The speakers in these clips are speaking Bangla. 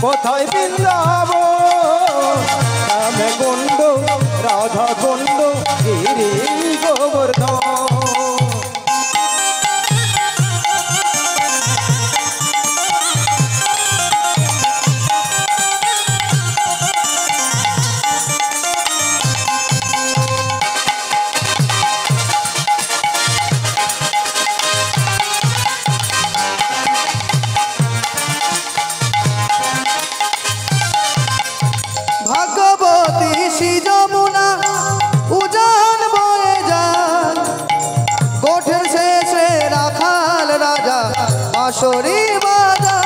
কোথায় বৃন্দাবন শ্যাম কুণ্ড রাধা কুণ্ড গিরি গোবর্ধন। ভাগবতী শ্রী যমুনা উজান বয়ে যায়, গোঠের শেষে রাখাল রাজা বাঁশরি বাজায়।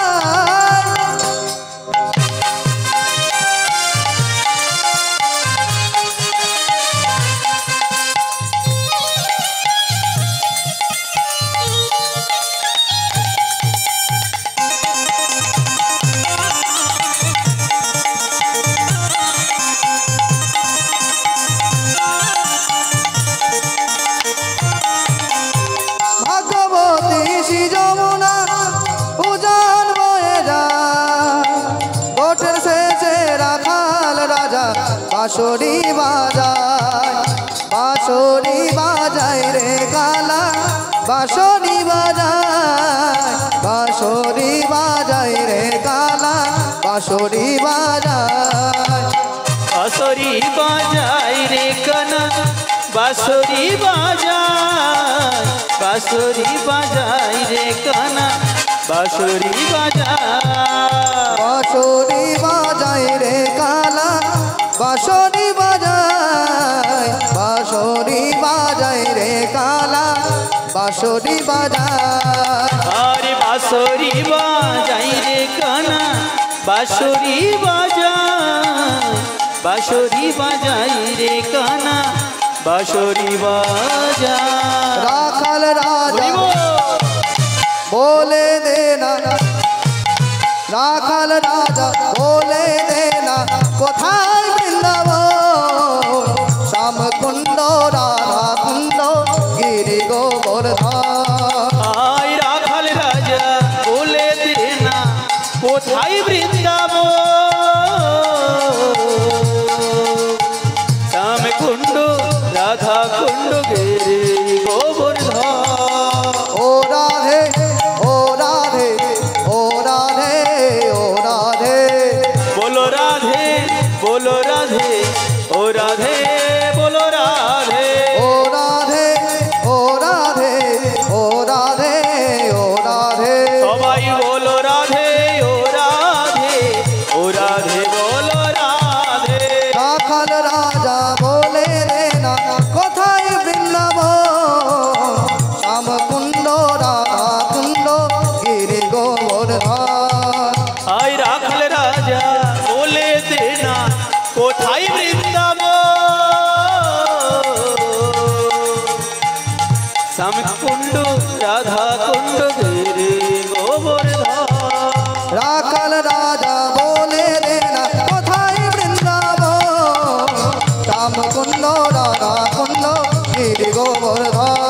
ভাগবতী শ্রী যমুনা উজান বয়ে যায়, গোঠের শেষে রাখাল রাজা বাঁশরি বাজায়। বাঁশরি বাজায় রে কালা বাঁশরি বাজায়, বাঁশরি বাজায় রে কালা বাঁশরি বাজায়। বাঁশরি বাজায় রে কানা বাঁশরি বাজায়, বাঁশরি বাজায় রে কানা বাঁশরি বাজায়। বাঁশরি বাজায় রে কালা বাঁশরি বাজায়, বাঁশরি বাজায় রে কালা বাঁশরি বাজায়। আরে বাঁশরি বাজায় রে কানা বাঁশরি বাজায়, বাঁশরি বাজায় রে কানা বাঁশরি বাজায়। রাখাল রাজা बोले देना, राखाल राजा बोले देना कोथाय बृंदावन श्याम कुंड राधा कुंड गिरि गोवर्धन। আয় রাখাল রাজা বলে দে না কোথায় বৃন্দাবন শ্যাম কুণ্ড রাধা কুণ্ড গিরি গোবর্ধন। ओ राधे ओ राधे ओ राधे ओ राधे बोलो राधे बोलो राधे ओ राधे बोलो राधे। ओ राधे ओ राधे ओ राधे ओ राधे সবাই বলো রাধে ও রাধে ও রাধে বলো রাধে। রাখাল রাজা বলে দেনা কোথায় বৃন্দাবন শ্যাম কুণ্ড রাধা কুণ্ড গিরি গোবর্ধন। আয় রাখাল রাজা বলে দে না কোথায় বৃন্দাবন শ্যাম কুণ্ড রাধা কুণ্ড গিরি গোবর্ধন। রাখাল রাজা বলে দেনা কোথায় বৃন্দাবন শ্যাম কুণ্ড রাধা কুণ্ড গিরি গোবর্ধন।